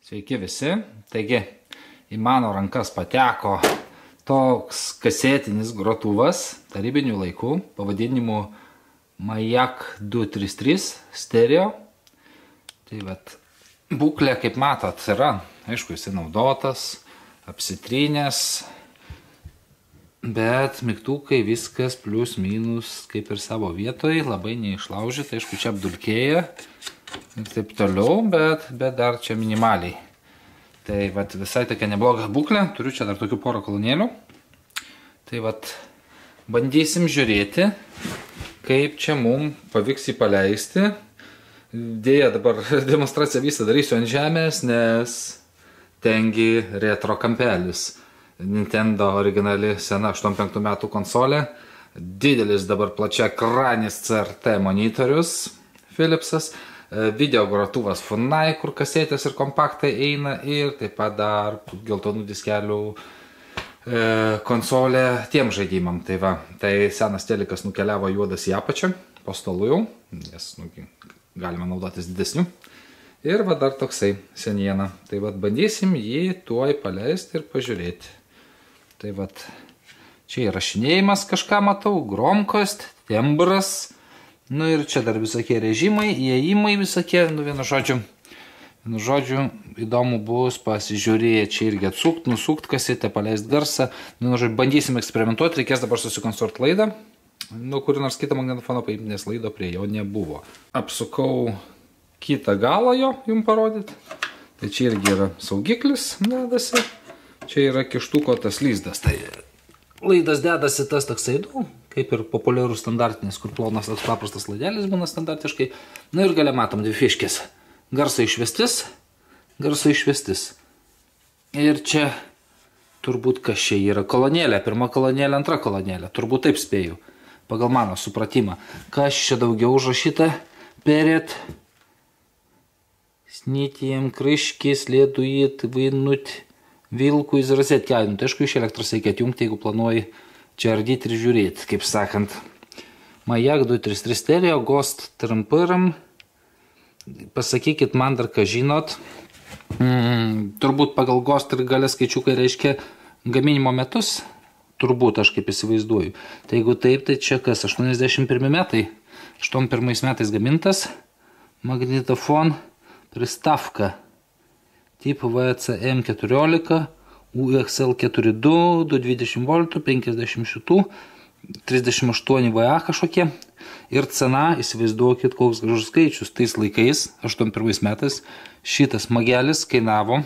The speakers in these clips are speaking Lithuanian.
Sveiki visi. Taigi, į mano rankas pateko toks kasetinis grotuvas tarybinių laikų pavadinimu Majak 233 stereo. Tai vat, būklė, kaip matot, yra, aišku, jis naudotas, apsitrynęs, bet mygtukai viskas plius minus kaip ir savo vietoje, labai neišlaužyta, aišku, čia apdulkėja ir taip toliau, bet dar čia minimaliai. Tai vat, visai tokia nebloga būklė, turiu čia dar tokių porą kolonėlių. Tai vat, bandysim žiūrėti, kaip čia mums pavyks jį paleisti. Dėja, dabar demonstraciją visą darysiu ant žemės, nes tengi retro kampelis. Nintendo originali sena 85 metų konsolė. Didelis dabar plačia ekranis CRT monitorius Philipsas. Video grotuvas Funai, kur kasetės ir kompaktai eina. Ir taip pat dar geltonų diskelių konsolė tiem žaidimam. Tai va, tai senas telikas nukeliavo juodas į apačią, po stalu jau, nes galima naudotis didesniu. Ir va dar toksai seniena. Tai va bandysim jį tuoj paleisti ir pažiūrėti. Tai va, čia įrašinėjimas kažką matau, Gromcast, tembras. Nu ir čia dar visokie režimai, įėjimai visokie, vienu žodžiu, įdomu bus pasižiūrėti, čia irgi atsukt, nusukt kasetę, paleist garsą. Nu, žodžiu, bandysim eksperimentuoti, reikės dabar susikonstruoti laidą. Nu, kurį nors kitą magnetofoną paimti, nes laido prie jo nebuvo. Apsukau kitą galą jo, jums parodyti. Tai čia irgi yra saugiklis, dedasi. Čia yra kištuko tas lizdas. Tai laidas dedasi tas toksai, kaip ir populiarus standartinis, kur plonas toks paprastas laidelis būna standartiškai. Na ir gale matom dvi fiškės. Garso išvestis. Ir čia turbūt kas čia yra kolonėlė. Pirma kolonėlė, antra kolonėlė. Turbūt taip spėju. Pagal mano supratimą. Kas čia daugiau užrašyta? Perėt. Snytijam, kryškis, lietuit, vainut, vilkų izrazėt keliant. Tai aišku, iš elektros reikia atjungti, jeigu planuoji čia ardyti ir žiūrėti, kaip sakant. Majak 233 stereo, Ghost trampiram. Pasakykit man dar, ką žinot. Turbūt pagal Ghost ir galę skaičiukai reiškia gaminimo metus. Turbūt aš kaip įsivaizduoju. Tai jeigu taip, tai čia kas, 81 metai. 81 metais gamintas. Magnetofon, pristavka. Tip VCM14, UXL42, 220 V, 50 šitų, 38 VA kažkokie. Ir cena, įsivaizduokit, koks gražus skaičius. Tais laikais, 81 metais, šitas magelis kainavo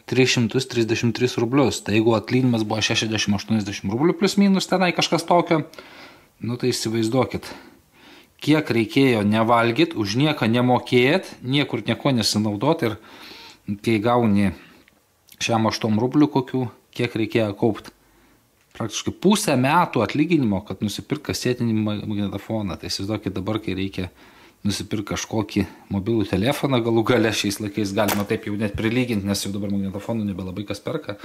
333 rublius. Tai jeigu atlyginimas buvo 60-80 rublių plus minus tenai kažkas tokio, nu tai įsivaizduokit, kiek reikėjo nevalgyti, už nieką nemokėti, niekur nieko nesinaudoti ir kai gauni šiam 8 rublių kokių, kiek reikėjo kaupti. Praktiškai pusę metų atlyginimo, kad nusipirk kasetinį magnetofoną. Tai įsivaizduokit dabar, kai reikia nusipirk kažkokį mobilų telefoną, galų gale šiais laikais galima taip jau net prilyginti, nes jau dabar magnetofonų nebelabai kas perka.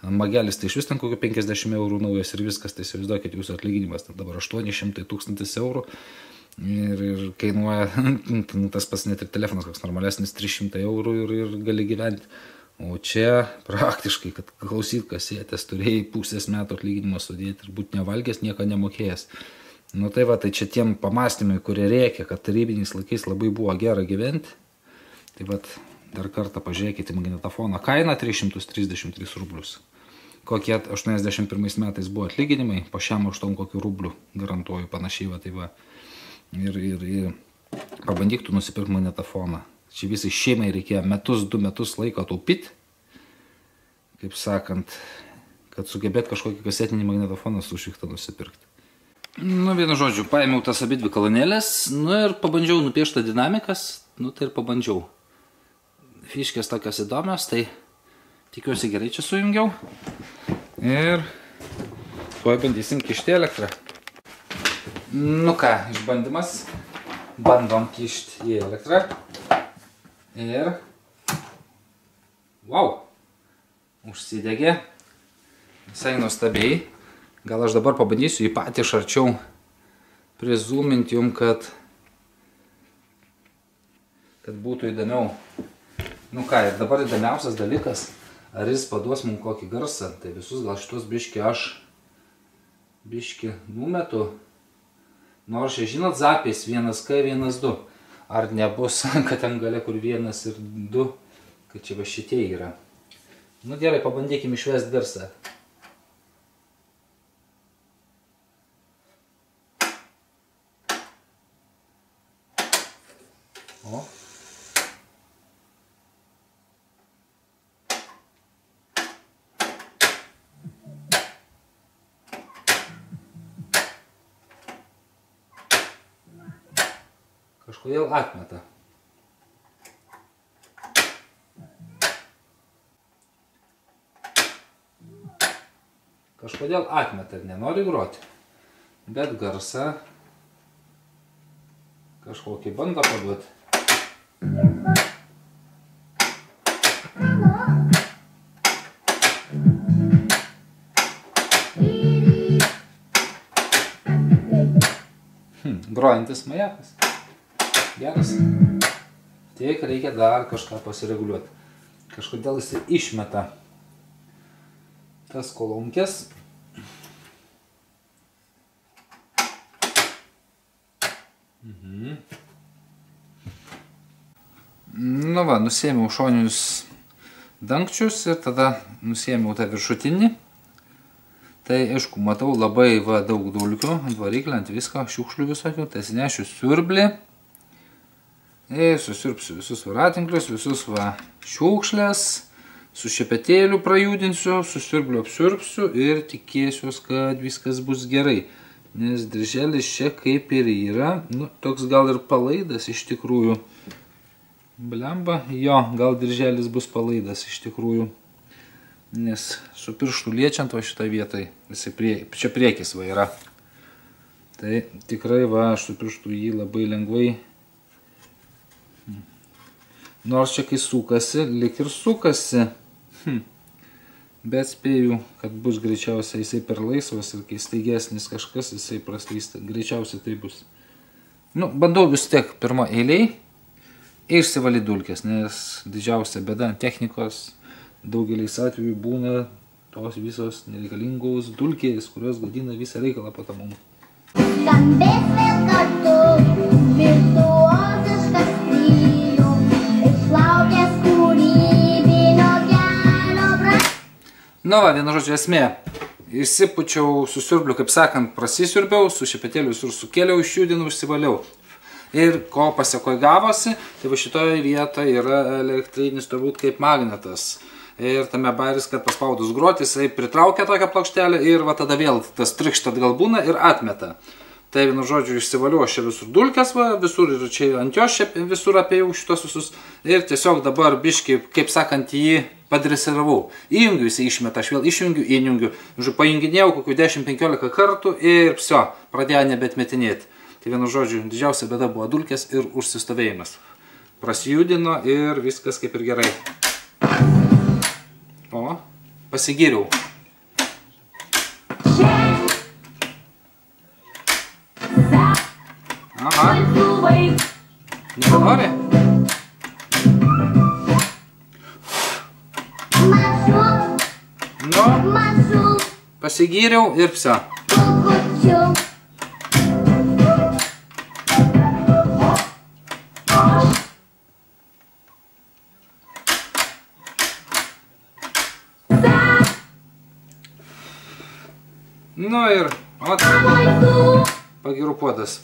Magelis tai iš vis ten kokio 50 eurų naujas ir viskas, tai įsivaizduokit jūsų atlyginimas, tai dabar 800 000 eurų. Ir kainuoja tas pats net ir telefonas, koks normalesnis, 300 eurų ir gali gyventi. O čia praktiškai, kad klausyt kasetės, turėjai pusės metų atlyginimo sudėti ir būti nevalgęs, nieko nemokėjęs. Nu tai va, tai čia tiem pamastymai, kurie reikia, kad tarybiniais laikais labai buvo gera gyventi. Tai va, dar kartą pažiūrėkite magnetofoną. Kaina 333 rublius. Kokie 81 metais buvo atlyginimai, po šiam 8 kokių rublių garantuoju panašiai va, tai va. Ir pabandyk tu nusipirkti magnetofoną. Čia visai šeimai reikėjo 2 metus laiko taupyti, kaip sakant, kad sugebėt kažkokį kasetinį magnetofoną su šiktą nusipirkti. Nu, vienu žodžiu, paėmiau tas abidvi kolonėlės, nu ir pabandžiau nupiešti dinamikas, nu tai ir pabandžiau. Fiškės tokios įdomios, tai tikiuosi gerai čia sujungiau. Ir tuoj bandysim kišti elektrą. Nu ką, išbandymas. Bandom kišti į elektrą. Ir wow, užsidegė visai nuostabiai. Gal aš dabar pabandysiu jį patį iš arčiau prizoominti jum, kad būtų įdomiau Nu ką, ir dabar įdomiausias dalykas, ar jis paduos mums kokį garsą. Tai visus gal šitos biški aš numetu. Nors čia žinot zapės 1K, 1-2. Ar nebus, kad ten gale kur 1 ir 2, kad čia va šitie yra. Nu gerai, pabandykime išvesti garsą. O. Kažkodėl atmeta. Kažkodėl atmeta ir nenori groti. Bet garsą kažkokį bando paduoti. Grojantis majakas. Geras. Tik reikia dar kažką pasireguliuoti. Kažkodėl jis išmeta tas kolonkės. Nu va, nusėmiau šoninius dangčius ir tada nusėmiau tą viršutinį. Tai aišku, matau labai daug dulkių ant variklio, ant visko, šiukšlių visokių. Tai sinešiu siurblį ir susiurbsiu visus voratinklius, visus šiukšlės, su šepetėliu prajudinsiu, su siurbliu apsiurbsiu ir tikėsiuos, kad viskas bus gerai. Nes dirželis čia kaip ir yra, nu, toks gal ir palaidas iš tikrųjų. Blemba, jo, gal dirželis bus palaidas iš tikrųjų. Nes su pirštu liečiant va šitą vietoj, čia priekis va yra. Tai tikrai va, aš su pirštu jį labai lengvai. Nors čia kai sukasi, lik ir sukasi. Bet spėju, kad bus greičiausiai jisai per laisvas ir kai staigesnis kažkas, jisai praslysta. Greičiausiai tai bus. Nu, bandau vis tiek pirmo eiliai išsivalyti dulkės, nes didžiausia bėda technikos daugeliais atveju būna tos visos nereikalingos dulkės, kurios gadina visą reikalą po to mum. Skambės vėl kartu, virtuoziškas trio, išlaukęs kūrybinio kelio pradžios. Nu va, vienu žodžiu esmė. Išsipučiau su siurbliu, kaip sakant, prasisiurbiau, su šepetėliu visur sukėliau, išjudinau, išsivaliau. Ir ko pasekoj gavosi, tai va šitoje vietoje yra elektrinis turbūt kaip magnetas. Ir tame baris, kad paspaudus groti, jisai pritraukia tokią plokštelę ir va tada vėl tas trikštat gal būna ir atmeta. Tai vienu žodžiu išsivaliu aš čia visur dulkes, va, visur ir čia ant jo visur apėjau šitos visus. Ir tiesiog dabar biškai, kaip sakant, jį padresiravau. Įjungiu, jisai išmeta, aš vėl išjungiu, įjungiu. Pajunginėjau kokių 10-15 kartų ir psio, pradėjo nebetmetinėti. Tai vienu žodžiu, didžiausia bėda buvo dulkės ir užsistovėjimas. Prasijudino ir viskas kaip ir gerai. O, pasigyriau. Aha. Nebenori? Nu, pasigyriau ir psio. Nu ir pagirų puodas.